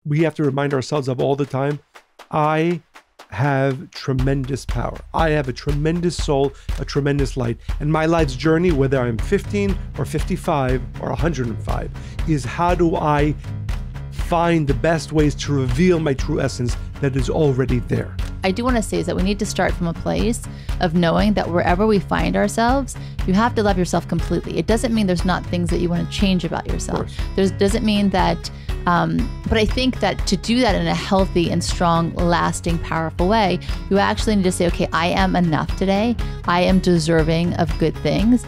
we have to remind ourselves of all the time. I have tremendous power. I have a tremendous soul, a tremendous light. And my life's journey, whether I'm 15 or 55 or 105, is how do I find the best ways to reveal my true essence that is already there. I do want to say is that we need to start from a place of knowing that wherever we find ourselves, you have to love yourself completely. It doesn't mean there's not things that you want to change about yourself. Doesn't mean that, but I think that to do that in a healthy and strong, lasting, powerful way, you actually need to say, okay, I am enough today. I am deserving of good things.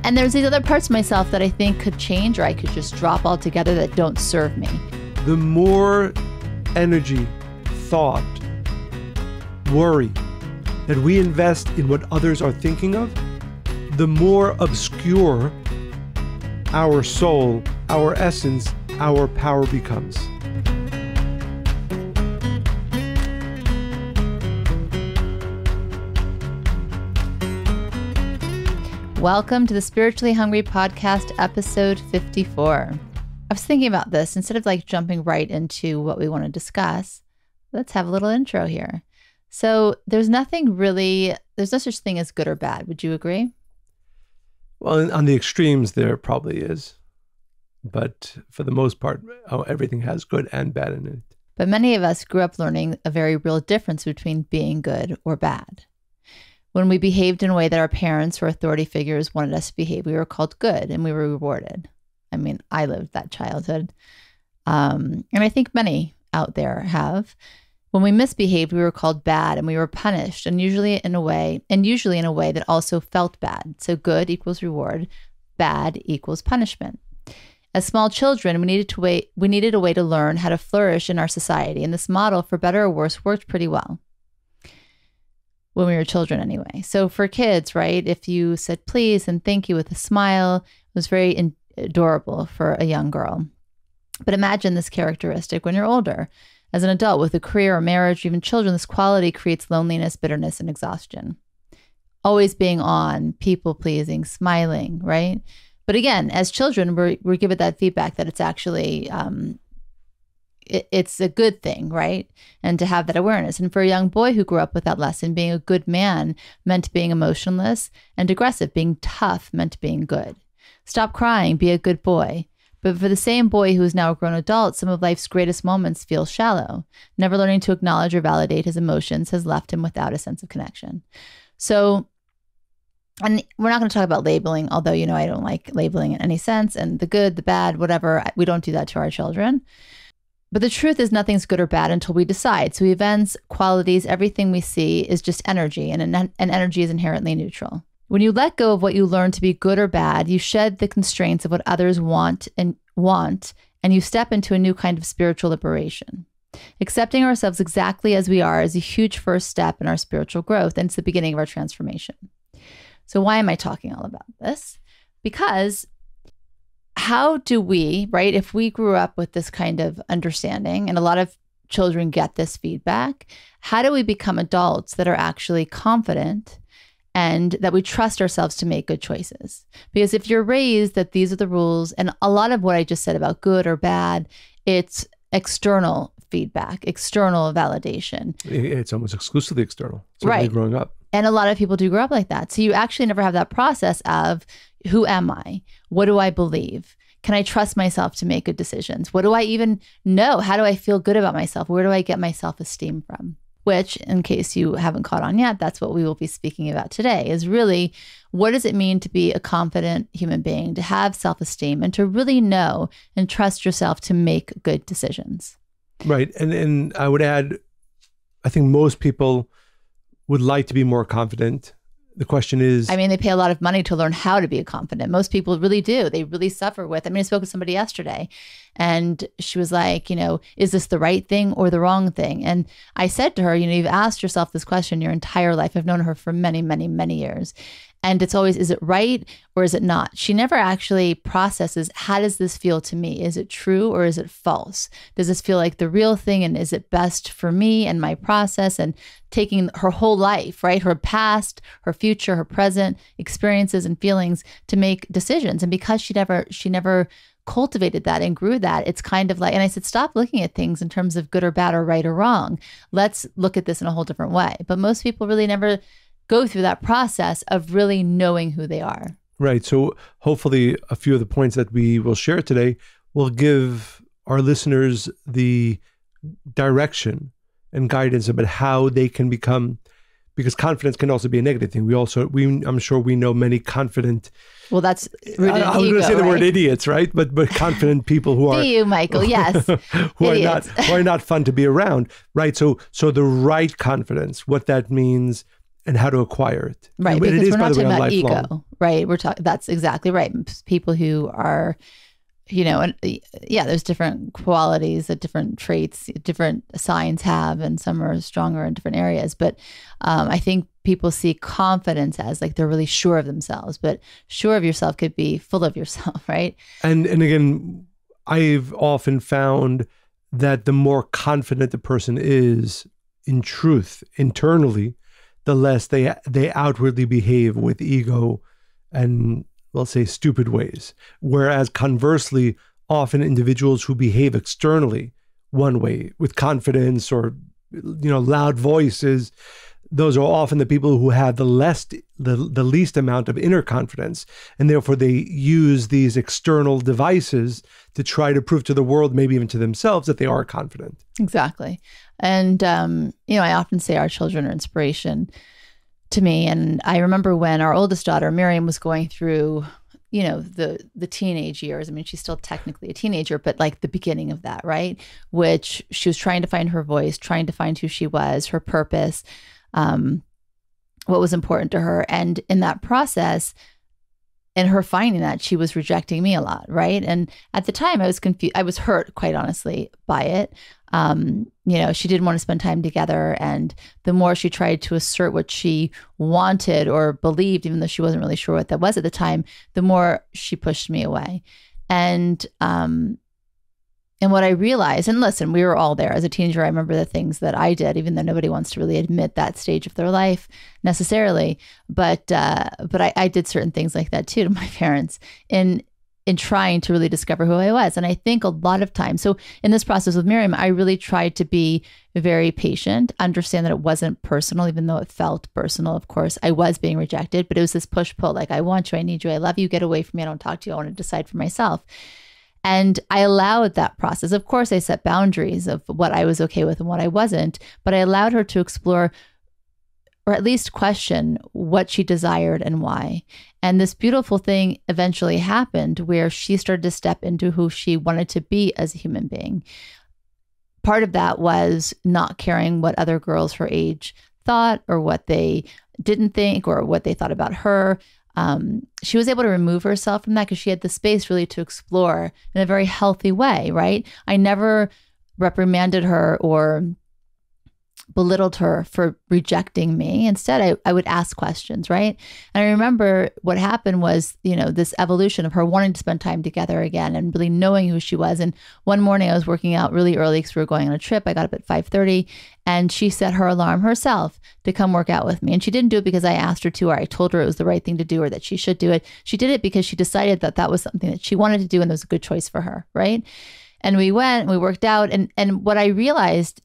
And there's these other parts of myself that I think could change, or I could just drop altogether that don't serve me. The more energy, thought, worry that we invest in what others are thinking of, the more obscure our soul, our essence, our power becomes. Welcome to the Spiritually Hungry Podcast, episode 54. I was thinking about this. Instead of like jumping right into what we want to discuss, let's have a little intro here. So there's no such thing as good or bad. Would you agree? Well, on the extremes, there probably is. But for the most part, everything has good and bad in it. But many of us grew up learning a very real difference between being good or bad. When we behaved in a way that our parents or authority figures wanted us to behave, we were called good and we were rewarded. I mean, I lived that childhood. And I think many out there have. When we misbehaved, we were called bad and we were punished, and usually in a way that also felt bad. So good equals reward, bad equals punishment. As small children, we needed a way to learn how to flourish in our society, and this model, for better or worse, worked pretty well. When we were children anyway. So for kids, right, if you said please and thank you with a smile, it was very adorable for a young girl. But imagine this characteristic when you're older. As an adult with a career or marriage, or even children, this quality creates loneliness, bitterness, and exhaustion. Always being on, people-pleasing, smiling, right? But again, as children, we're given that feedback that it's actually, it's a good thing, right? And to have that awareness. And for a young boy who grew up with that lesson, being a good man meant being emotionless, and aggressive, being tough, meant being good. Stop crying, be a good boy. But for the same boy who is now a grown adult, some of life's greatest moments feel shallow. Never learning to acknowledge or validate his emotions has left him without a sense of connection. So, and we're not going to talk about labeling, although, I don't like labeling in any sense, and the good, the bad, whatever. We don't do that to our children. But the truth is nothing's good or bad until we decide. So events, qualities, everything we see is just energy, and energy is inherently neutral. When you let go of what you learn to be good or bad, you shed the constraints of what others want, and you step into a new kind of spiritual liberation. Accepting ourselves exactly as we are is a huge first step in our spiritual growth, and it's the beginning of our transformation. So why am I talking all about this? Because how do we, right, if we grew up with this kind of understanding, and a lot of children get this feedback, how do we become adults that are actually confident and that we trust ourselves to make good choices? Because if you're raised that these are the rules, and a lot of what I just said about good or bad, it's external feedback, external validation. It's almost exclusively external, right? Growing up. And a lot of people do grow up like that. So you actually never have that process of, who am I? What do I believe? Can I trust myself to make good decisions? What do I even know? How do I feel good about myself? Where do I get my self-esteem from? Which, in case you haven't caught on yet, that's what we will be speaking about today, is really, what does it mean to be a confident human being, to have self-esteem, and to really know and trust yourself to make good decisions? Right. And I would add, I think most people would like to be more confident. The question is... they pay a lot of money to learn how to be confident. Most people really do. They really suffer with... I spoke with somebody yesterday, and she was like, is this the right thing or the wrong thing? And I said to her, you've asked yourself this question your entire life. I've known her for many, many, many years. And it's always, is it right or is it not? She never actually processes, how does this feel to me? Is it true or is it false? Does this feel like the real thing? And is it best for me and my process? And taking her whole life, right? Her past, her future, her present experiences and feelings to make decisions. And because she never cultivated that and grew that, it's kind of like, and I said, stop looking at things in terms of good or bad or right or wrong. Let's look at this in a whole different way. But most people really never go through that process of really knowing who they are. Right. So hopefully a few of the points that we will share today will give our listeners the direction and guidance about how they can become, because confidence can also be a negative thing. I'm sure we know many confident. Well, that's rooted in I was going to say the word idiots, right? But confident people who are. Be you, Michael? Yes. who are not fun to be around, right? So the right confidence, what that means, and how to acquire it. Right, but because it is, we're not talking about lifelong. ego, right? That's exactly right. People who are, and there's different qualities that different traits, different signs have, and some are stronger in different areas. But I think people see confidence as like they're really sure of themselves, but sure of yourself could be full of yourself, right? And again, I've often found that the more confident the person is in truth, internally, the less they outwardly behave with ego and, we'll say, stupid ways. Whereas conversely, often individuals who behave externally one way with confidence or, loud voices, those are often the people who have the least amount of inner confidence. And therefore they use these external devices to try to prove to the world, maybe even to themselves, that they are confident. Exactly. And, I often say our children are inspiration to me. And I remember when our oldest daughter, Miriam, was going through, the teenage years. I mean, she's still technically a teenager, but like the beginning of that, right? Which she was trying to find her voice, trying to find who she was, her purpose, what was important to her. And in that process, and her finding that, she was rejecting me a lot, right? And at the time I was confused. I was hurt, quite honestly, by it. She didn't want to spend time together. And the more she tried to assert what she wanted or believed, even though she wasn't really sure what that was at the time, the more she pushed me away. And what I realized, and listen, we were all there as a teenager. I remember the things that I did, even though nobody wants to really admit that stage of their life necessarily. But I did certain things like that too to my parents in trying to really discover who I was. And I think a lot of times, so in this process with Miriam, I really tried to be very patient, understand that it wasn't personal, even though it felt personal. Of course, I was being rejected, but it was this push-pull, like, I want you, I need you, I love you, get away from me, I don't talk to you, I want to decide for myself. And I allowed that process. Of course, I set boundaries of what I was okay with and what I wasn't, but I allowed her to explore, or at least question, what she desired and why. And this beautiful thing eventually happened where she started to step into who she wanted to be as a human being. Part of that was not caring what other girls her age thought or what they didn't think or what they thought about her. She was able to remove herself from that because she had the space really to explore in a very healthy way, right? I never reprimanded her or belittled her for rejecting me. Instead, I would ask questions, right? And I remember what happened was, this evolution of her wanting to spend time together again and really knowing who she was. And one morning I was working out really early because we were going on a trip. I got up at 5:30 and she set her alarm herself to come work out with me. And she didn't do it because I asked her to, or I told her it was the right thing to do or that she should do it. She did it because she decided that that was something that she wanted to do and it was a good choice for her, right? And we went, we worked out. And what I realized,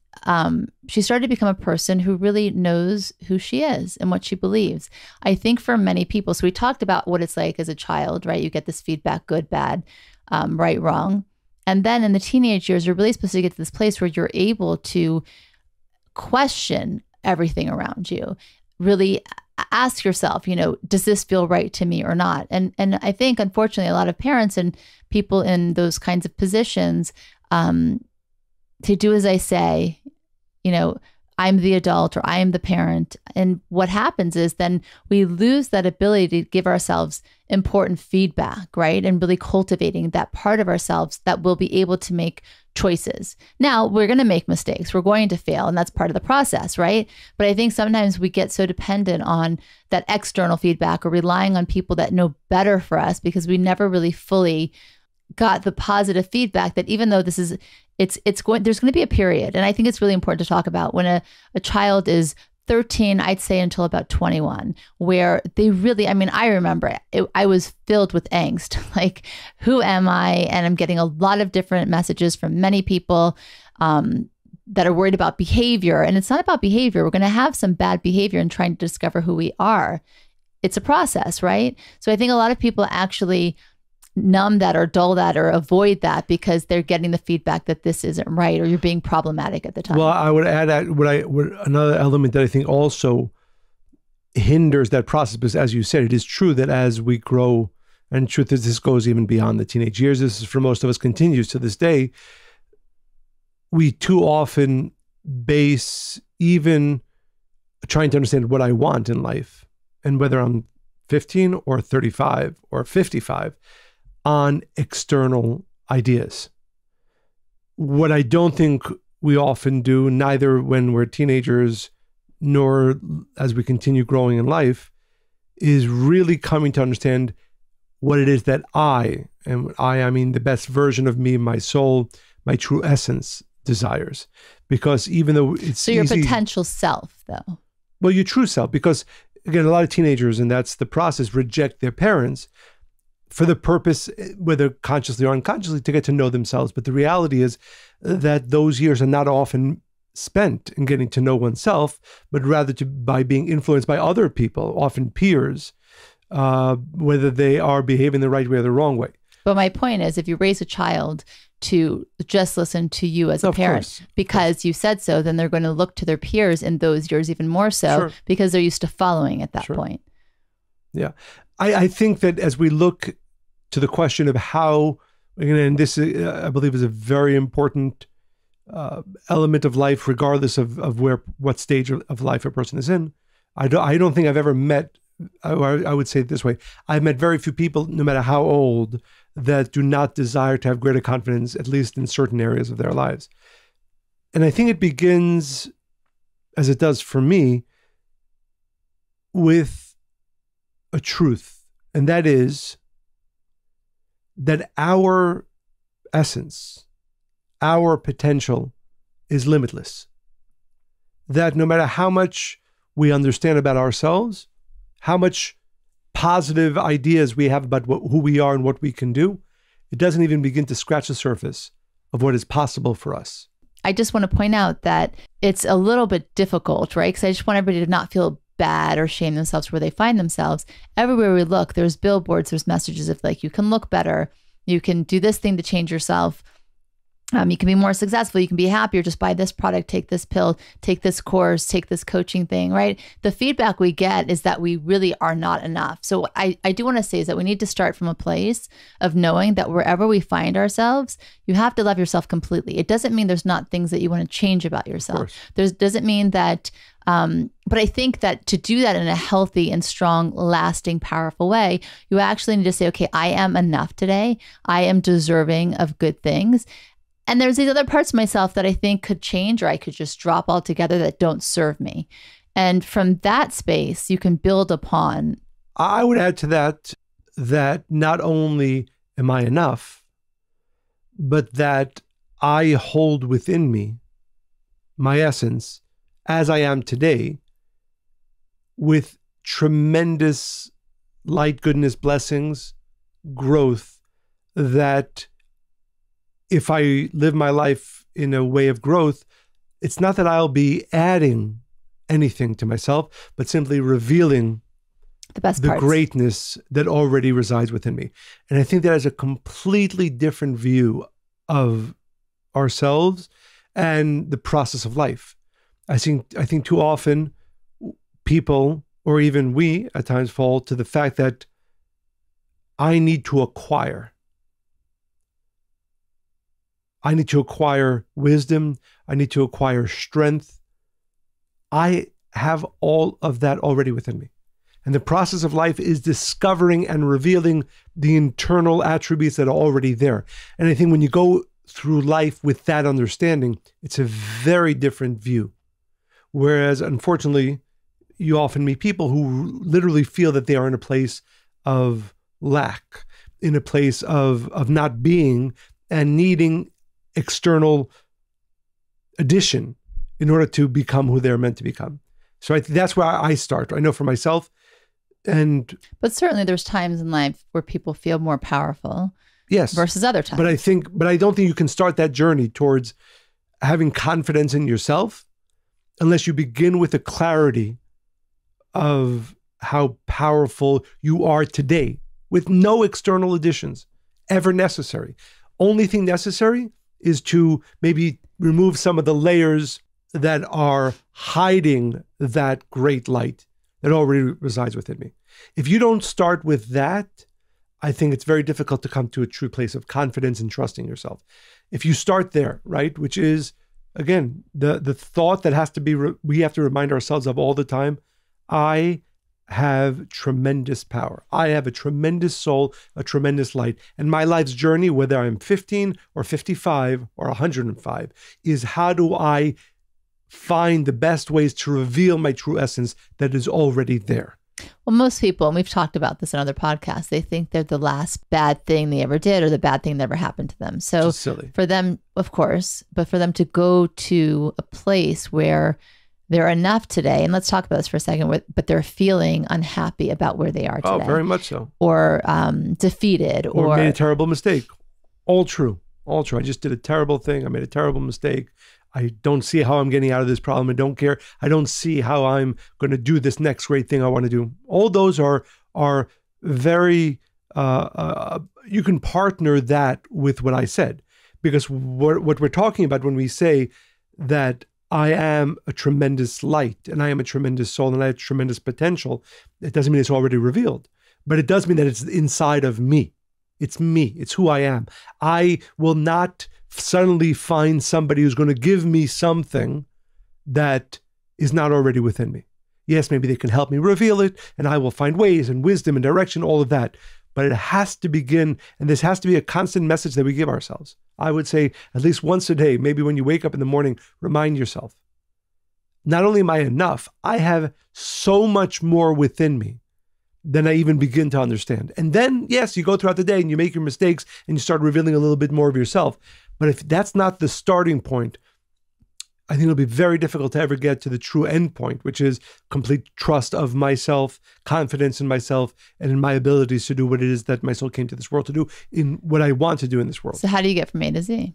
she started to become a person who really knows who she is and what she believes. I think for many people, so we talked about what it's like as a child, right? You get this feedback, good, bad, right, wrong. And then in the teenage years, you're really supposed to get to this place where you're able to question everything around you. Really ask yourself, does this feel right to me or not? And I think, unfortunately, a lot of parents and people in those kinds of positions, to do as I say, I'm the adult or I am the parent. And what happens is then we lose that ability to give ourselves important feedback, right? And really cultivating that part of ourselves that will be able to make choices. Now, we're going to make mistakes. We're going to fail. And that's part of the process, right? But I think sometimes we get so dependent on that external feedback or relying on people that know better for us because we never really fully got the positive feedback that even though there's going to be a period. And I think it's really important to talk about when a child is 13, I'd say until about 21, where they really, I mean, I remember I was filled with angst. Like, who am I? And I'm getting a lot of different messages from many people that are worried about behavior. And it's not about behavior. We're going to have some bad behavior and trying to discover who we are. It's a process, right? So I think a lot of people actually numb that or dull that or avoid that because they're getting the feedback that this isn't right or you're being problematic at the time. Well, I would add that another element that I think also hinders that process, because as you said, it is true that as we grow, and truth is this goes even beyond the teenage years, this is for most of us continues to this day, we too often base even trying to understand what I want in life and whether I'm 15 or 35 or 55 on external ideas. What I don't think we often do, neither when we're teenagers nor as we continue growing in life, is really coming to understand what it is that I mean the best version of me, my soul, my true essence desires. Because even though it's so your easy, potential self, though. Well, your true self, because again, a lot of teenagers, and that's the process, reject their parents for the purpose, whether consciously or unconsciously, to get to know themselves. But the reality is that those years are not often spent in getting to know oneself, but rather by being influenced by other people, often peers, whether they are behaving the right way or the wrong way. But my point is, if you raise a child to just listen to you as a parent because you said so, then they're going to look to their peers in those years even more so because they're used to following at that point. Yeah. I think that as we look to the question of how, and this I believe is a very important element of life, regardless of what stage of life a person is in. I don't think I've ever met, I would say it this way, I've met very few people, no matter how old, that do not desire to have greater confidence, at least in certain areas of their lives. And I think it begins, as it does for me, with a truth, and that is that our essence, our potential is limitless. That no matter how much we understand about ourselves, how much positive ideas we have about who we are and what we can do, it doesn't even begin to scratch the surface of what is possible for us. I just want to point out that it's a little bit difficult, right? Because I just want everybody to not feel bad or shame themselves where they find themselves. Everywhere we look, there's billboards, there's messages of like, you can look better, you can do this thing to change yourself. You can be more successful. You can be happier. Just buy this product, take this pill, take this course, take this coaching thing, right? The feedback we get is that we really are not enough. So I do want to say is that we need to start from a place of knowing that wherever we find ourselves, you have to love yourself completely. It doesn't mean there's not things that you want to change about yourself. Doesn't mean that, but I think that to do that in a healthy and strong, lasting, powerful way, you actually need to say, okay, I am enough today. I am deserving of good things. And there's these other parts of myself that I think could change, or I could just drop altogether that don't serve me. And from that space, you can build upon. I would add to that not only am I enough, but that I hold within me my essence as I am today with tremendous light, goodness, blessings, growth, that if I live my life in a way of growth, it's not that I'll be adding anything to myself, but simply revealing the greatness that already resides within me. And I think that is a completely different view of ourselves and the process of life. I think too often people, or even we at times, fall to the fact that I need to acquire. I need to acquire wisdom. I need to acquire strength. I have all of that already within me. And the process of life is discovering and revealing the internal attributes that are already there. And I think when you go through life with that understanding, it's a very different view. Whereas, unfortunately, you often meet people who literally feel that they are in a place of lack, in a place of not being, and needing external addition in order to become who they're meant to become. So I think that's where I start. I know for myself. But certainly there's times in life where people feel more powerful. Yes. Versus other times. But I don't think you can start that journey towards having confidence in yourself unless you begin with a clarity of how powerful you are today with no external additions ever necessary. Only thing necessary is to maybe remove some of the layers that are hiding that great light that already resides within me. If you don't start with that, I think it's very difficult to come to a true place of confidence and trusting yourself. If you start there, right, which is, again, the thought that has to be, we have to remind ourselves of all the time, I have tremendous power. I have a tremendous soul, a tremendous light. And my life's journey, whether I'm 15 or 55 or 105, is how do I find the best ways to reveal my true essence that is already there. Well, most people, and we've talked about this in other podcasts, they think they're the last bad thing they ever did or the bad thing that ever happened to them. So for them, of course, but for them to go to a place where they're enough today, and let's talk about this for a second, but they're feeling unhappy about where they are today. Oh, very much so. Or defeated. Or made a terrible mistake. All true. All true. I just did a terrible thing. I made a terrible mistake. I don't see how I'm getting out of this problem. I don't care. I don't see how I'm going to do this next great thing I want to do. All those are very, you can partner that with what I said. Because what we're talking about when we say that I am a tremendous light and I am a tremendous soul and I have tremendous potential, it doesn't mean it's already revealed. But it does mean that it's inside of me. It's me. It's who I am. I will not suddenly find somebody who's going to give me something that is not already within me. Yes, maybe they can help me reveal it, and I will find ways and wisdom and direction, all of that. But it has to begin, and this has to be a constant message that we give ourselves. I would say at least once a day, maybe when you wake up in the morning, remind yourself, not only am I enough, I have so much more within me than I even begin to understand. And then, yes, you go throughout the day and you make your mistakes and you start revealing a little bit more of yourself. But if that's not the starting point, I think it'll be very difficult to ever get to the true end point, which is complete trust of myself, confidence in myself, and in my abilities to do what it is that my soul came to this world to do, in what I want to do in this world. So how do you get from A to Z?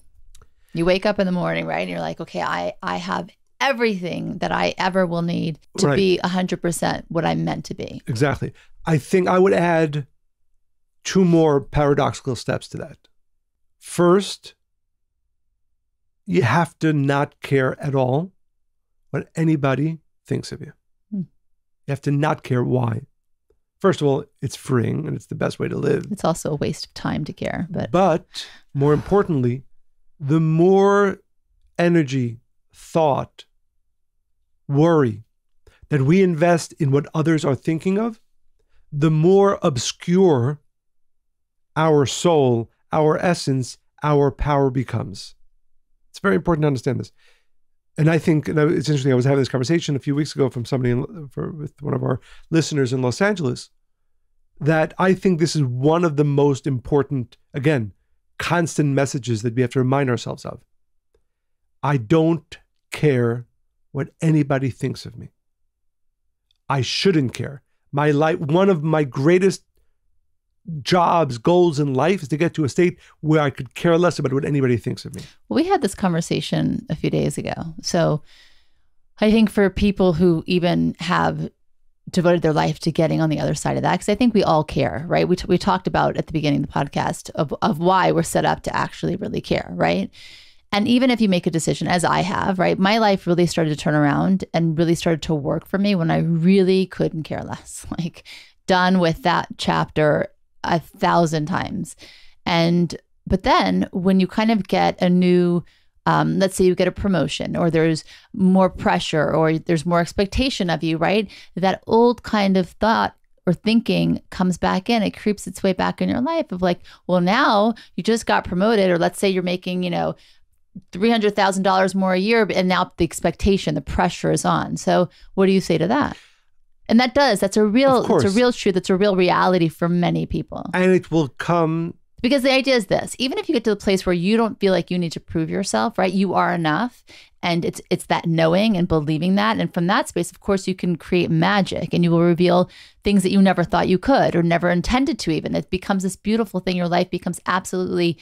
You wake up in the morning, right? And you're like, okay, I have everything that I ever will need to be 100% what I'm meant to be. Exactly. I think I would add two more paradoxical steps to that. First, you have to not care at all what anybody thinks of you. You have to not care. Why? First of all, it's freeing and it's the best way to live. It's also a waste of time to care. But more importantly, the more energy, thought, worry that we invest in what others are thinking of, the more obscure our soul, our essence, our power becomes. It's very important to understand this. And I think, and it's interesting, I was having this conversation a few weeks ago from somebody with one of our listeners in Los Angeles, that I think this is one of the most important, again, constant messages that we have to remind ourselves of. I don't care what anybody thinks of me. I shouldn't care. My life, one of my greatest jobs, goals in life is to get to a state where I could care less about what anybody thinks of me. Well, we had this conversation a few days ago. So I think for people who even have devoted their life to getting on the other side of that, because I think we all care, right? We talked about at the beginning of the podcast of why we're set up to actually really care, right? And even if you make a decision, as I have, right, my life really started to turn around and really started to work for me when I really couldn't care less, like done with that chapter 1,000 times. But then when you kind of get a new, let's say you get a promotion or there's more pressure or there's more expectation of you, right? That old kind of thought or thinking comes back in, it creeps its way back in your life of like, well, now you just got promoted, or let's say you're making, $300,000 more a year, and now the expectation, the pressure is on. So what do you say to that? And that's a real truth. That's a real reality for many people. And it will come Because the idea is this, even if you get to the place where you don't feel like you need to prove yourself, right? You are enough. And it's that knowing and believing that. And from that space, of course, you can create magic and you will reveal things that you never thought you could or never intended to even. It becomes this beautiful thing. Your life becomes absolutely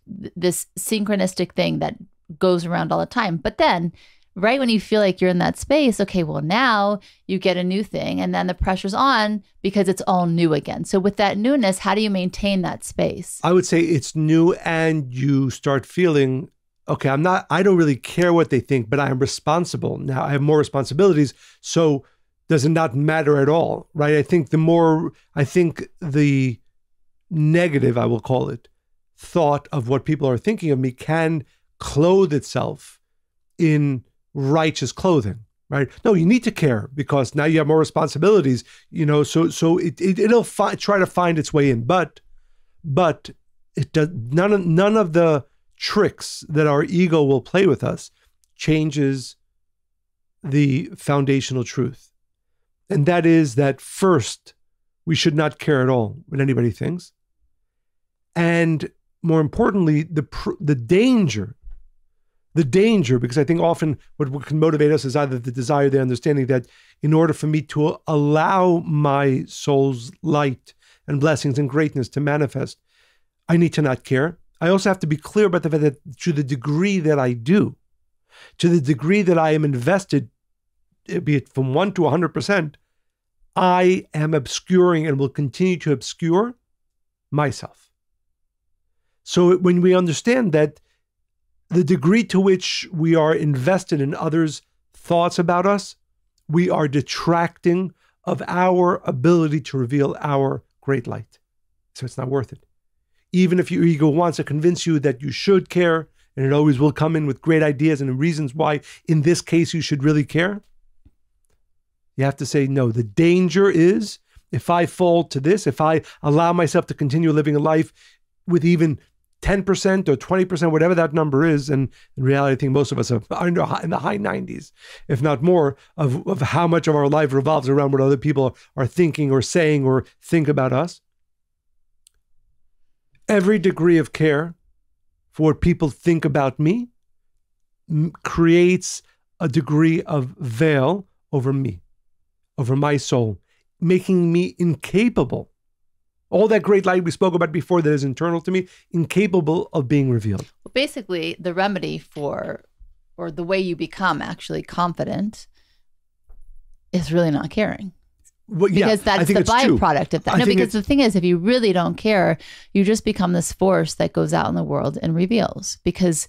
this synchronistic thing that goes around all the time. But then right when you feel like you're in that space, okay, well, now you get a new thing and then the pressure's on because it's all new again. So with that newness, how do you maintain that space? I would say it's new and you start feeling, okay, I don't really care what they think, but I am responsible. Now I have more responsibilities. So does it not matter at all, right? I think the negative, I will call it, thought of what people are thinking of me can clothe itself in righteous clothing, right? No, you need to care because now you have more responsibilities, so it'll try to find its way in, but it does none of the tricks that our ego will play with us changes the foundational truth. And that is that first, we should not care at all what anybody thinks. And more importantly, the danger, because I think often what can motivate us is either the desire, the understanding that in order for me to allow my soul's light and blessings and greatness to manifest, I need to not care. I also have to be clear about the fact that to the degree that I do, to the degree that I am invested, be it from 1 to 100%, I am obscuring and will continue to obscure myself. So when we understand that the degree to which we are invested in others' thoughts about us, we are detracting of our ability to reveal our great light. So it's not worth it. Even if your ego wants to convince you that you should care, and it always will come in with great ideas and reasons why in this case you should really care, you have to say, no, the danger is if I fall to this, if I allow myself to continue living a life with even 10% or 20%, whatever that number is, and in reality, I think most of us are in the high 90s, if not more, of how much of our life revolves around what other people are thinking or saying or think about us. Every degree of care for what people think about me creates a degree of veil over me, over my soul, making me incapable. All that great light we spoke about before that is internal to me, incapable of being revealed. Well, basically, the remedy for, or the way you become actually confident is really not caring. Well, yeah, because that's the byproduct of that. No, because the thing is, if you really don't care, you just become this force that goes out in the world and reveals. Because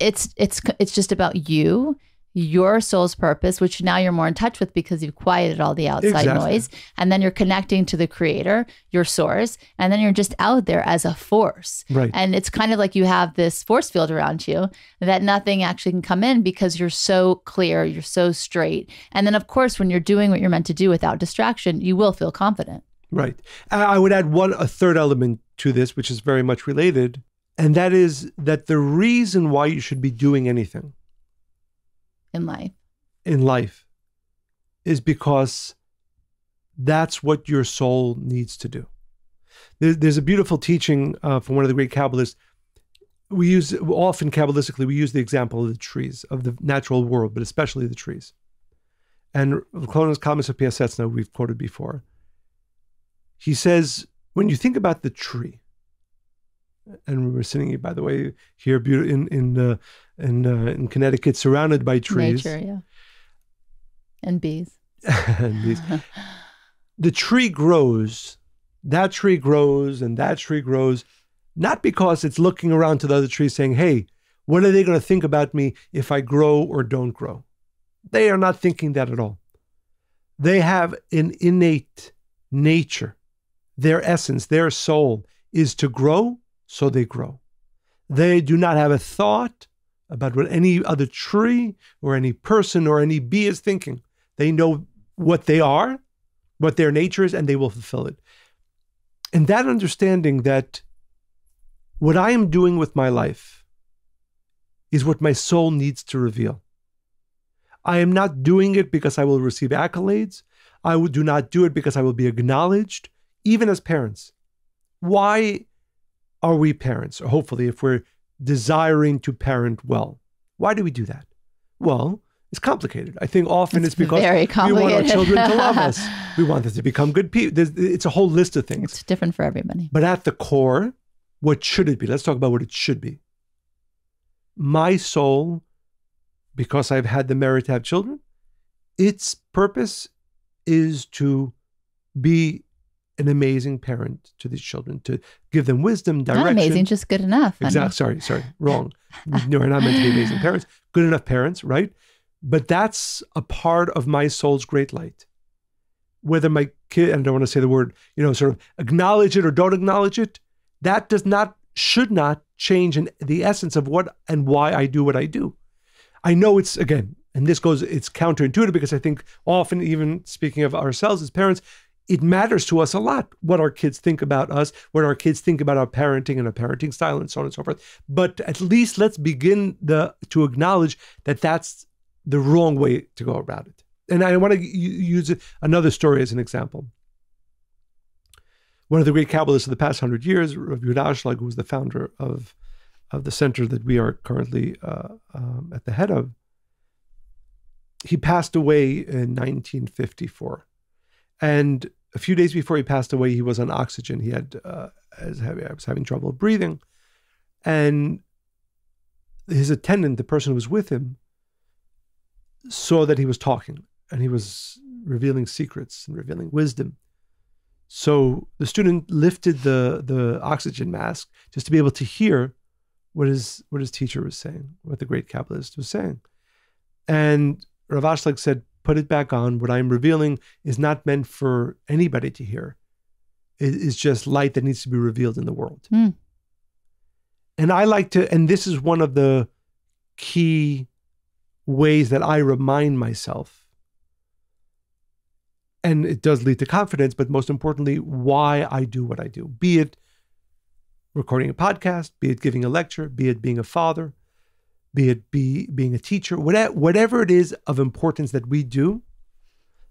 it's just about you, your soul's purpose, which now you're more in touch with because you've quieted all the outside noise. And then you're connecting to the creator, your source, and then you're just out there as a force. Right. And it's kind of like you have this force field around you that nothing actually can come in because you're so clear, you're so straight. And then of course, when you're doing what you're meant to do without distraction, you will feel confident. Right. I would add a third element to this, which is very much related. And that is that the reason why you should be doing anything in life is because that's what your soul needs to do. There's a beautiful teaching from one of the great Kabbalists. We use often Kabbalistically, we use the example of the trees, of the natural world, but especially the trees. And Klonos Kalmas of Piaseczna, we've quoted before. He says, when you think about the tree, and we're sitting, by the way, here in Connecticut, surrounded by trees. Nature, yeah. And bees. And bees. The tree grows, that tree grows, and that tree grows, not because it's looking around to the other trees saying, hey, what are they going to think about me if I grow or don't grow? They are not thinking that at all. They have an innate nature. Their essence, their soul is to grow, so they grow. They do not have a thought about what any other tree or any person or any bee is thinking. They know what they are, what their nature is, and they will fulfill it. And that understanding that what I am doing with my life is what my soul needs to reveal. I am not doing it because I will receive accolades. I do not do it because I will be acknowledged, even as parents. Why are we parents? Or hopefully, if we're desiring to parent well, why do we do that? Well, it's complicated. I think often it's because we want our children to love us. We want them to become good people. It's a whole list of things. It's different for everybody. But at the core, what should it be? Let's talk about what it should be. My soul, because I've had the merit to have children, its purpose is to be an amazing parent to these children, to give them wisdom, direction. Not amazing, just good enough. Exactly. Sorry, wrong. No, we're not meant to be amazing parents. Good enough parents, right? But that's a part of my soul's great light. Whether my kid, and I don't want to say the word, sort of acknowledge it or don't acknowledge it, that should not change in the essence of what and why I do what I do. I know it's, again, and it's counterintuitive because I think often, even speaking of ourselves as parents, it matters to us a lot what our kids think about us, what our kids think about our parenting and our parenting style and so on and so forth. But at least let's begin to acknowledge that that's the wrong way to go about it. And I want to use another story as an example. One of the great Kabbalists of the past 100 years, Rav Yehuda Ashlag, who was the founder of the center that we are currently at the head of, he passed away in 1954. And a few days before he passed away, he was on oxygen. He was having trouble breathing. And his attendant, the person who was with him, saw that he was talking and he was revealing secrets and revealing wisdom. So the student lifted the oxygen mask just to be able to hear what his teacher was saying, what the great Kabbalist was saying. And Rav Ashlag said, put it back on. What I'm revealing is not meant for anybody to hear. It is just light that needs to be revealed in the world. Mm. And I like to, and this is one of the key ways that I remind myself, and it does lead to confidence, but most importantly, why I do what I do. Be it recording a podcast, be it giving a lecture, be it being a father, be it being a teacher, whatever it is of importance that we do,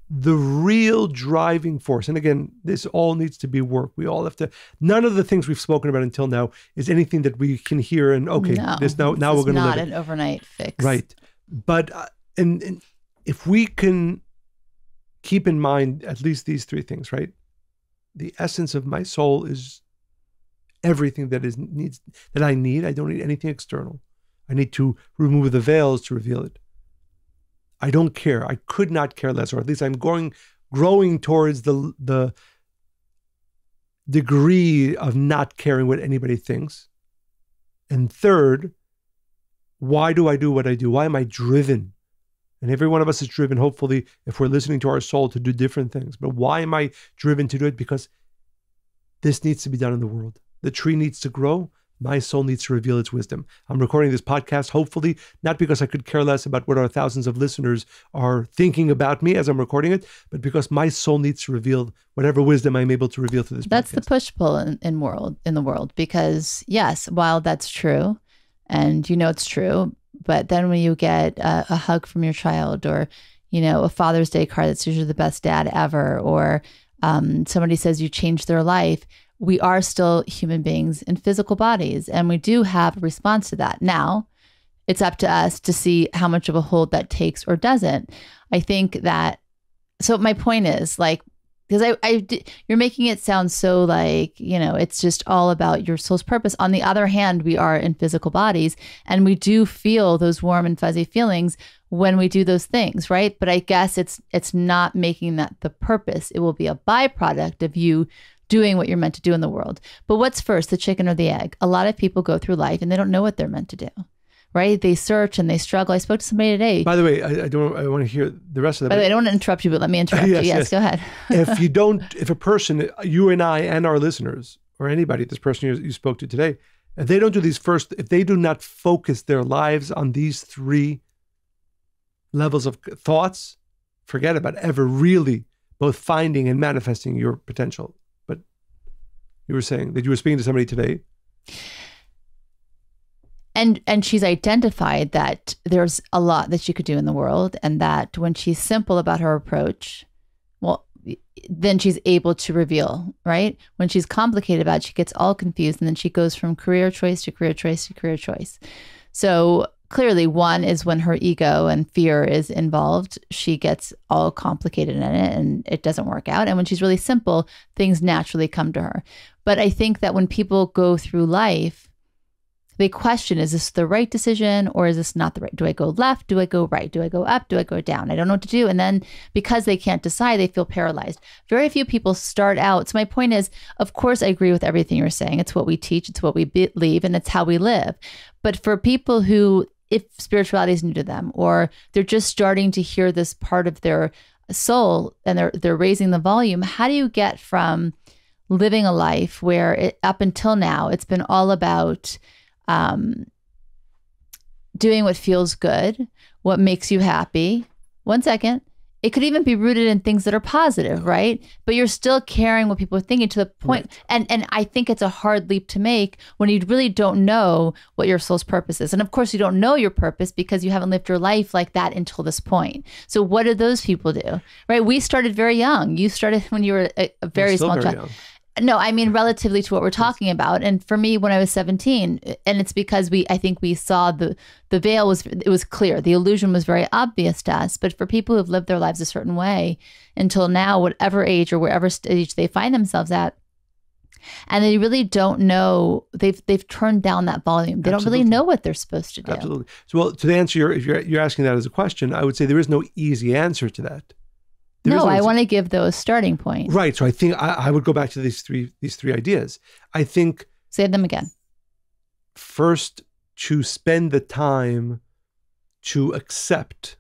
the real driving force, and again, this all needs to be work. We all have to, none of the things we've spoken about until now is anything that we can hear and, okay, now we're going to live it. Not an overnight fix. Right. But, and if we can keep in mind at least these three things, right? The essence of my soul is everything that I need. I don't need anything external. I need to remove the veils to reveal it. I don't care. I could not care less, or at least I'm growing towards the degree of not caring what anybody thinks. And third, why do I do what I do? Why am I driven? And every one of us is driven, hopefully, if we're listening to our soul, to do different things. But why am I driven to do it? Because this needs to be done in the world. The tree needs to grow. My soul needs to reveal its wisdom. I'm recording this podcast, hopefully, not because I could care less about what our thousands of listeners are thinking about me as I'm recording it, but because my soul needs to reveal whatever wisdom I'm able to reveal through this podcast. That's the push-pull in the world, because yes, while that's true, and it's true, but then when you get a hug from your child, or, a Father's Day card that's usually the best dad ever, or somebody says you changed their life, we are still human beings in physical bodies, and we do have a response to that. Now, it's up to us to see how much of a hold that takes or doesn't. I think that, so my point is, because you're making it sound so like, it's just all about your soul's purpose. On the other hand, we are in physical bodies, and we do feel those warm and fuzzy feelings when we do those things, right? But I guess it's not making that the purpose. It will be a byproduct of you doing what you're meant to do in the world. But what's first, the chicken or the egg? A lot of people go through life and they don't know what they're meant to do, right? They search and they struggle. I spoke to somebody today. By the way, I want to hear the rest of that. By the way, I don't want to interrupt you, but let me interrupt you. Yes, go ahead. If a person, you and I and our listeners, or anybody, this person you spoke to today, if they don't do if they do not focus their lives on these three levels of thoughts, forget about ever really both finding and manifesting your potential. You were saying that you were speaking to somebody today. And she's identified that there's a lot that she could do in the world, and that when she's simple about her approach, well, then she's able to reveal, right? When she's complicated about it, she gets all confused, and then she goes from career choice to career choice to career choice. So clearly, one is when her ego and fear is involved, she gets all complicated in it and it doesn't work out. And when she's really simple, things naturally come to her. But I think that when people go through life, they question, is this the right decision or is this not the right? Do I go left? Do I go right? Do I go up? Do I go down? I don't know what to do. And then because they can't decide, they feel paralyzed. Very few people start out. So my point is, of course, I agree with everything you're saying. It's what we teach. It's what we believe, and it's how we live. But for people who, if spirituality is new to them, or they're just starting to hear this part of their soul and they're raising the volume, how do you get from living a life where up until now, it's been all about doing what feels good, what makes you happy. One second. It could even be rooted in things that are positive, right? But you're still caring what people are thinking to the point. Right. And I think it's a hard leap to make when you really don't know what your soul's purpose is. And of course, you don't know your purpose because you haven't lived your life like that until this point. So what did those people do, right? We started very young. You started when you were a very small child. Young. No, I mean, relatively to what we're talking about. And for me, when I was 17, and it's because I think we saw the veil it was clear. The illusion was very obvious to us. But for people who've lived their lives a certain way until now, whatever age or wherever stage they find themselves at, and they really don't know, they've turned down that volume. They don't really know what they're supposed to do. Absolutely. So, well, to answer if you're asking that as a question, I would say there is no easy answer to that. No, I want to give those starting points. Right. So I think I would go back to these three ideas. I think. Say them again. First, to spend the time to accept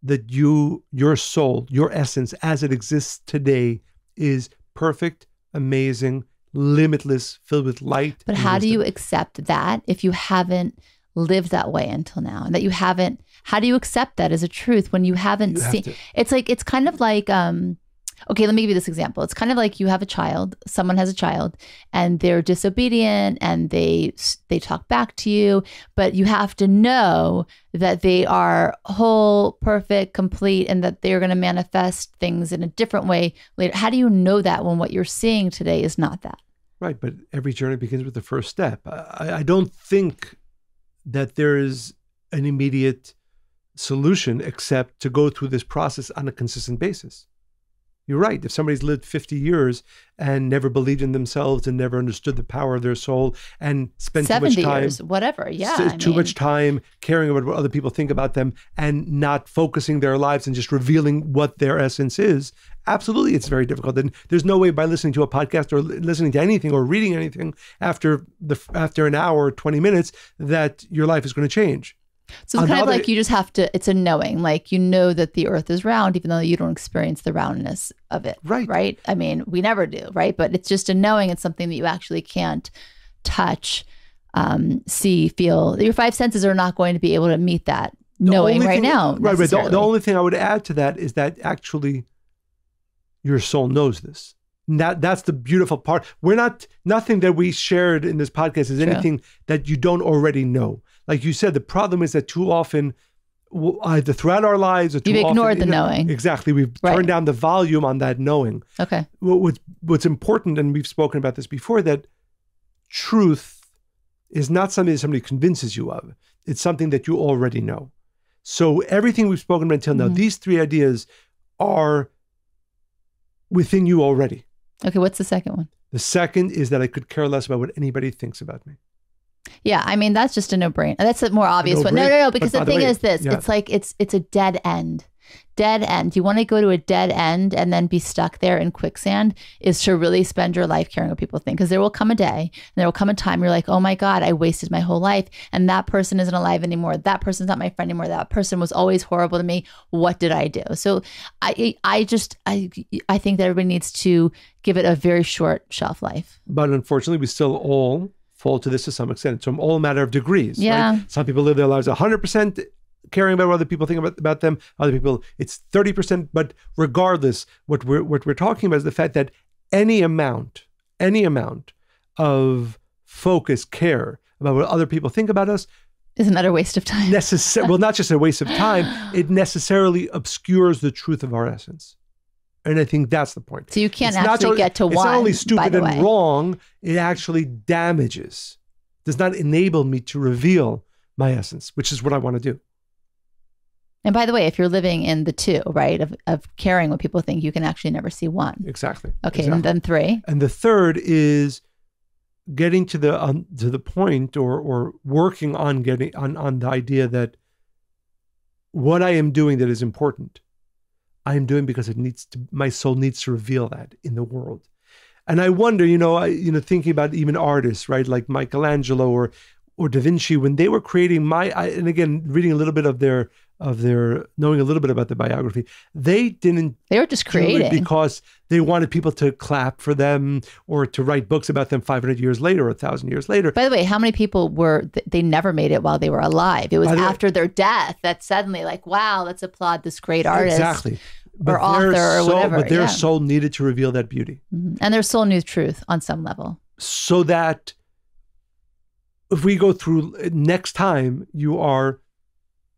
that your soul, your essence as it exists today is perfect, amazing, limitless, filled with light. But how do you accept that if you haven't lived that way until now? And that you haven't, how do you accept that as a truth when you haven't seen? It's kind of like, okay, let me give you this example. It's kind of like you have a child, someone has a child, and they're disobedient and they talk back to you, but you have to know that they are whole, perfect, complete, and that they're going to manifest things in a different way later. How do you know that when what you're seeing today is not that? Right, but every journey begins with the first step. I don't think that there is an immediate solution except to go through this process on a consistent basis. You're right. If somebody's lived 50 years and never believed in themselves and never understood the power of their soul and spent too much time, years, whatever, much time caring about what other people think about them and not focusing their lives and just revealing what their essence is, absolutely, it's very difficult. And there's no way by listening to a podcast or listening to anything or reading anything after an hour or 20 minutes that your life is going to change. So it's kind of like you just have to, it's a knowing, like you know that the earth is round, even though you don't experience the roundness of it. Right. Right? I mean, we never do, right? But it's just a knowing. It's something that you actually can't touch, see, feel. Your five senses are not going to be able to meet that knowing right now. Right. The only thing I would add to that is that actually your soul knows this. That's the beautiful part. Nothing that we shared in this podcast is anything that you don't already know. Like you said, the problem is that too often, either throughout our lives or too often, you've ignored the knowing. Exactly. We've turned down the volume on that knowing. Okay. What's important, and we've spoken about this before, that truth is not something that somebody convinces you of. It's something that you already know. So everything we've spoken about until now, these three ideas are within you already. Okay, what's the second one? The second is that I could care less about what anybody thinks about me. Yeah, I mean, that's just a no-brainer. That's a more obvious one. No, because the thing is this. It's like, it's a dead end. Dead end. You want to go to a dead end and then be stuck there in quicksand is to really spend your life caring what people think. Because there will come a day and there will come a time you're like, oh my God, I wasted my whole life and that person isn't alive anymore. That person's not my friend anymore. That person was always horrible to me. What did I do? So I think that everybody needs to give it a very short shelf life. But unfortunately, we still all fall to this to some extent. So it's all a matter of degrees. Yeah. Right? Some people live their lives 100% caring about what other people think about them. Other people, it's 30%. But regardless, what we're talking about is the fact that any amount of focus, care about what other people think about us is another waste of time. Well, not just a waste of time. It necessarily obscures the truth of our essence. And I think that's the point. So you can't It's not actually get to It's one. not only by stupid the and way. wrong, it actually damages, does not enable me to reveal my essence, which is what I want to do. And by the way, if you're living in the two, right, of caring what people think, you can actually never see one. Exactly. Okay, Exactly. and then 3. And the third is getting to the point, or working on getting on the idea that what I am doing that is important, I am doing because my soul needs to reveal that in the world. And I wonder, thinking about even artists, right, like Michelangelo or Da Vinci, when they were creating and again, reading a little bit of their knowing a little bit about the biography, they were just do creating it because they wanted people to clap for them or to write books about them 500 years later or 1,000 years later. By the way, how many people they never made it while they were alive? It was after their death that suddenly, like, wow, let's applaud this great artist. Exactly. Or author or whatever. But their soul needed to reveal that beauty. Mm-hmm. And their soul knew truth on some level. So that if we go through next time, you are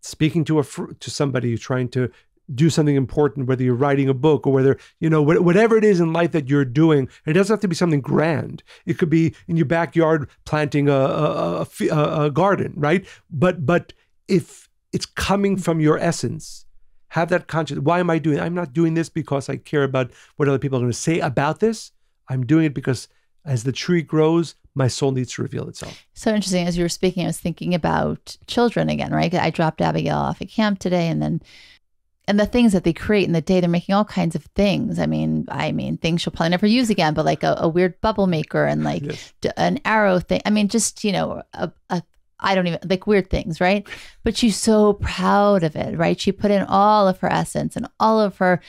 speaking to somebody, you're trying to do something important, whether you're writing a book or whether, whatever it is in life that you're doing, it doesn't have to be something grand. It could be in your backyard planting a garden, right? But if it's coming from your essence, have that conscience. Why am I doing it? I'm not doing this because I care about what other people are going to say about this. I'm doing it because as the tree grows, my soul needs to reveal itself. So interesting. As you were speaking, I was thinking about children again, right? I dropped Abigail off at camp today, and the things that they create in the day, they're making all kinds of things. I mean, things she'll probably never use again, but like a weird bubble maker and like Yes. an arrow thing. I mean, just, I don't even, like, weird things, right? But she's so proud of it, right? She put in all of her essence and all of her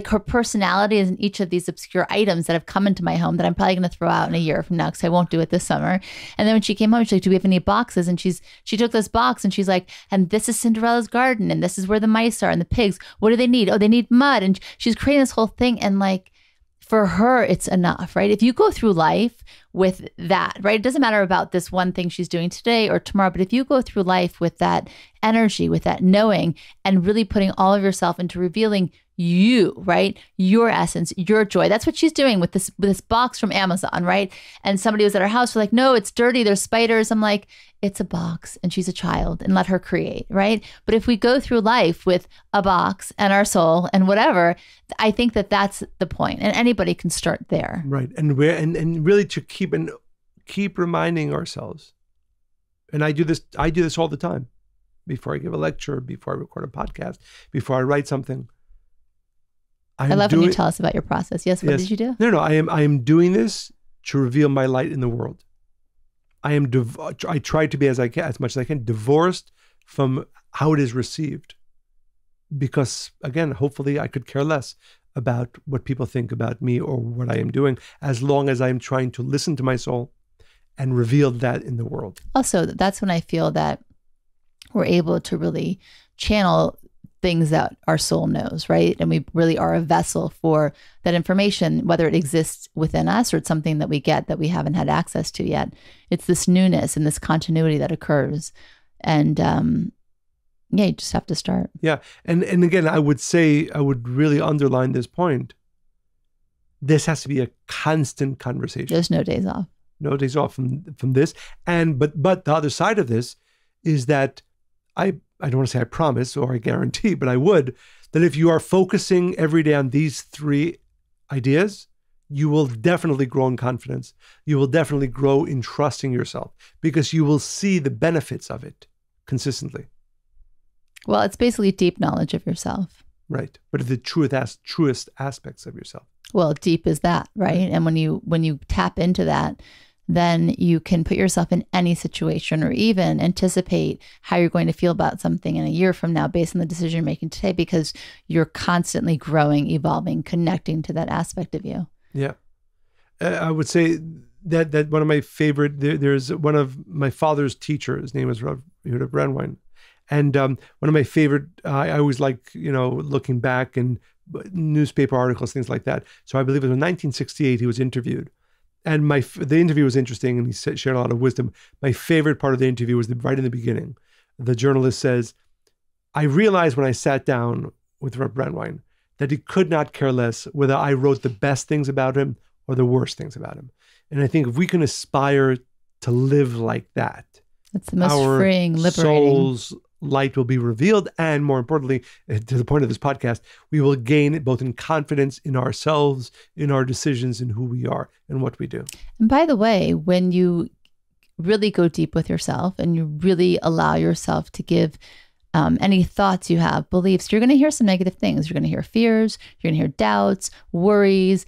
her personality is in each of these obscure items that have come into my home that I'm probably going to throw out in a year from now because I won't do it this summer. And then when she came home, she's like, do we have any boxes? And she took this box and she's like, and this is Cinderella's garden and this is where the mice are and the pigs. What do they need? Oh, they need mud. And she's creating this whole thing. And like, for her, it's enough, right? If you go through life with that, right? It doesn't matter about this one thing she's doing today or tomorrow, but if you go through life with that energy, with that knowing, and really putting all of yourself into revealing you, right? Your essence, your joy. That's what she's doing with this box from Amazon, right? And somebody was at her house, was like, no, it's dirty. There's spiders. I'm like, it's a box and she's a child, and let her create, right? But if we go through life with a box and our soul and whatever, I think that that's the point, and anybody can start there. Right. And really to keep reminding ourselves. And I do this all the time. Before I give a lecture, before I record a podcast, before I write something. I love when you tell us about your process. Yes, what did you do? No, I am doing this to reveal my light in the world. I try to be as much as I can divorced from how it is received, because again, hopefully, I could care less about what people think about me or what I am doing, as long as I am trying to listen to my soul and reveal that in the world. Also, that's when I feel that we're able to really channel things that our soul knows, right? And we really are a vessel for that information, whether it exists within us or it's something that we get that we haven't had access to yet. It's this newness and this continuity that occurs. And you just have to start. Yeah. And again, I would really underline this point. This has to be a constant conversation. There's no days off. No days off from this. But the other side of this is that I don't want to say I promise or I guarantee, but I would, that if you are focusing every day on these 3 ideas, you will definitely grow in confidence. You will definitely grow in trusting yourself, because you will see the benefits of it consistently. Well, it's basically deep knowledge of yourself. Right. But the truest aspects of yourself. Well, deep is that, right? And when you tap into that, then you can put yourself in any situation or even anticipate how you're going to feel about something in a year from now based on the decision you're making today, because you're constantly growing, evolving, connecting to that aspect of you. Yeah. I would say that one of my favorite, there's one of my father's teachers, his name was Rav Yehuda Brandwein. And one of my favorite, I always like, looking back in newspaper articles, things like that. So I believe it was in 1968, he was interviewed. And the interview was interesting, and he shared a lot of wisdom. My favorite part of the interview was right in the beginning. The journalist says, I realized when I sat down with Rav Brandwein that he could not care less whether I wrote the best things about him or the worst things about him. And I think if we can aspire to live like that, it's the most our freeing, liberating. soul's light will be revealed. And more importantly, to the point of this podcast, we will gain it both in confidence in ourselves, in our decisions, in who we are and what we do. And by the way, when you really go deep with yourself and you really allow yourself to give any thoughts you have, beliefs, you're going to hear some negative things. You're going to hear fears, you're going to hear doubts, worries,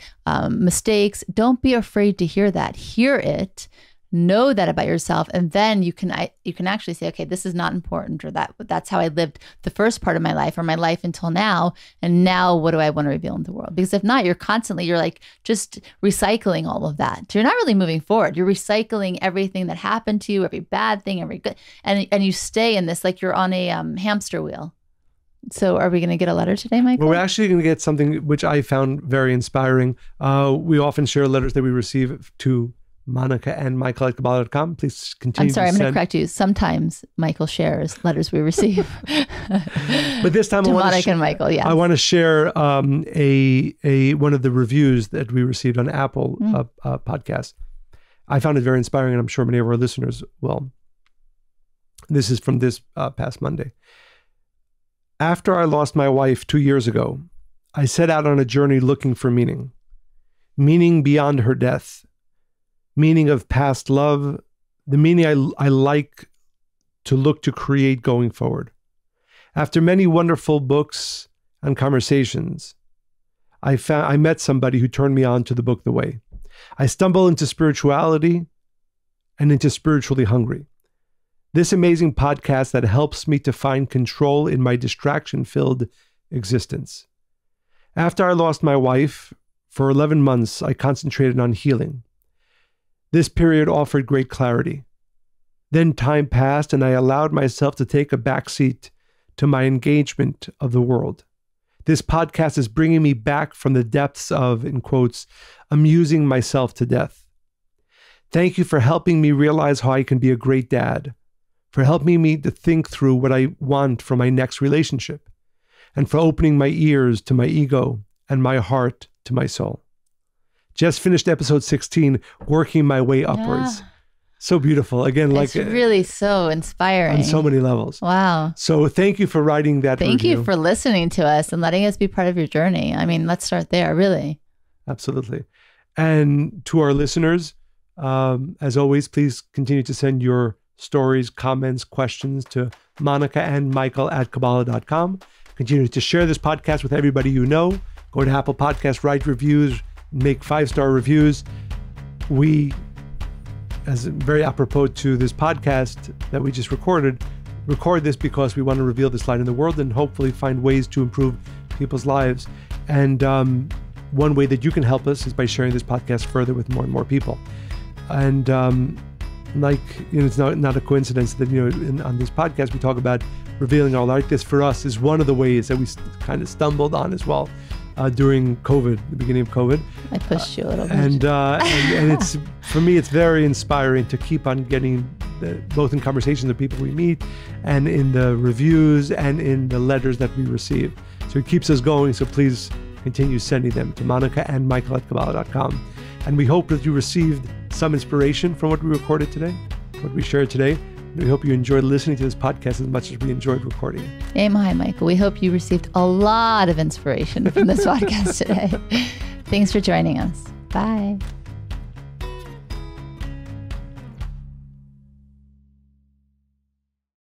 mistakes. Don't be afraid to hear that. Hear it. Know that about yourself, and then you can actually say, okay, this is not important, or that's how I lived the first part of my life, or my life until now, and now what do I want to reveal in the world? Because if not, you're like just recycling all of that. You're not really moving forward. You're recycling everything that happened to you, every bad thing, every good, and you stay in this like you're on a hamster wheel. So are we going to get a letter today, Michael? Well, we're actually going to get something which I found very inspiring. We often share letters that we receive to Monica and Michael at Kabbalah.com. Please continue. I'm sorry, I'm going to correct you. Sometimes Michael shares letters we receive. But this time to Monica and Michael, yeah. I want to share a one of the reviews that we received on Apple podcast. I found it very inspiring, and I'm sure many of our listeners will. This is from this past Monday. After I lost my wife 2 years ago, I set out on a journey looking for meaning beyond her death, meaning of past love, the meaning I like to look to create going forward. After many wonderful books and conversations, I met somebody who turned me on to the book The Way. I stumbled into spirituality and into Spiritually Hungry. This amazing podcast that helps me to find control in my distraction-filled existence. After I lost my wife, for 11 months, I concentrated on healing. This period offered great clarity. Then time passed and I allowed myself to take a backseat to my engagement of the world. This podcast is bringing me back from the depths of, in quotes, amusing myself to death. Thank you for helping me realize how I can be a great dad, for helping me to think through what I want for my next relationship, and for opening my ears to my ego and my heart to my soul. Just finished episode 16, working my way upwards. Yeah. So beautiful. Again, it's really so inspiring. On so many levels. Wow. So thank you for writing that Thank review. you for listening to us and letting us be part of your journey. I mean, let's start there, really. Absolutely. And to our listeners, as always, please continue to send your stories, comments, questions to Monica and Michael at Kabbalah.com. Continue to share this podcast with everybody you know. Go to Apple Podcasts, write reviews, make 5-star reviews. We, as very apropos to this podcast that we just record this because we want to reveal this light in the world and hopefully find ways to improve people's lives. And one way that you can help us is by sharing this podcast further with more and more people. And it's not a coincidence that on this podcast we talk about revealing our light. This for us is one of the ways that we kind of stumbled on as well. During COVID, the beginning of COVID. I pushed you a little bit. And it's, for me, it's very inspiring to keep on getting, both in conversations with people we meet and in the reviews and in the letters that we receive. So it keeps us going. So please continue sending them to Monica and Michael at Kabbalah.com. And we hope that you received some inspiration from what we recorded today, what we shared today. We hope you enjoyed listening to this podcast as much as we enjoyed recording it. Amen, hi, Michael. We hope you received a lot of inspiration from this podcast today. Thanks for joining us. Bye.